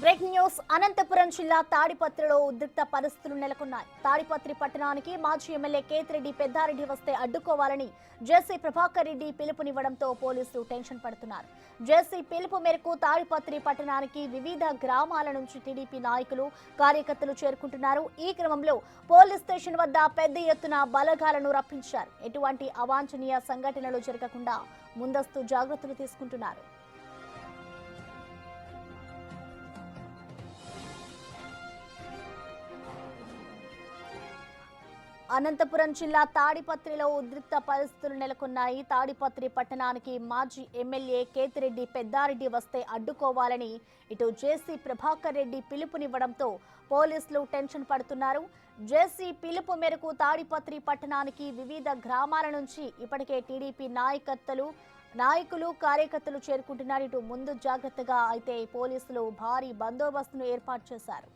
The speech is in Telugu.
బ్రేకింగ్ న్యూస్ అనంతపురం జిల్లా తాడిపత్రిలో ఉద్రిక్త పరిస్థితులు నెలకొన్నాయి. తాడిపత్రి పట్టణానికి మాజీ ఎమ్మెల్యే కేతిరెడ్డి పెద్దారెడ్డి వస్తే అడ్డుకోవాలని జేసీ ప్రభాకర్ రెడ్డి పిలుపునివ్వడంతో పోలీసులు టెన్షన్ పడుతున్నారు. జేసీ పిలుపు మేరకు తాడిపత్రి పట్టణానికి వివిధ గ్రామాల నుంచి టీడీపీ నాయకులు కార్యకర్తలు చేరుకుంటున్నారు. ఈ క్రమంలో పోలీస్ స్టేషన్ వద్ద పెద్ద ఎత్తున బలగాలను రప్పించారు. ఎటువంటి అవాంఛనీయ సంఘటనలు జరగకుండా ముందస్తు జాగ్రత్తలు తీసుకుంటున్నారు. అనంతపురం జిల్లా తాడిపత్రిలో ఉద్రిక్త పరిస్థితులు నెలకొన్నాయి. తాడిపత్రి పట్టణానికి మాజీ ఎమ్మెల్యే కేతిరెడ్డి పెద్దారెడ్డి వస్తే అడ్డుకోవాలని ఇటు జేసీ ప్రభాకర్ రెడ్డి పిలుపునివ్వడంతో పోలీసులు టెన్షన్ పడుతున్నారు. జేసీ పిలుపు మేరకు తాడిపత్రి పట్టణానికి వివిధ గ్రామాల నుంచి ఇప్పటికే టీడీపీ నాయకులు కార్యకర్తలు చేరుకుంటున్నారు. ఇటు ముందు జాగ్రత్తగా అయితే పోలీసులు భారీ బందోబస్తును ఏర్పాటు చేశారు.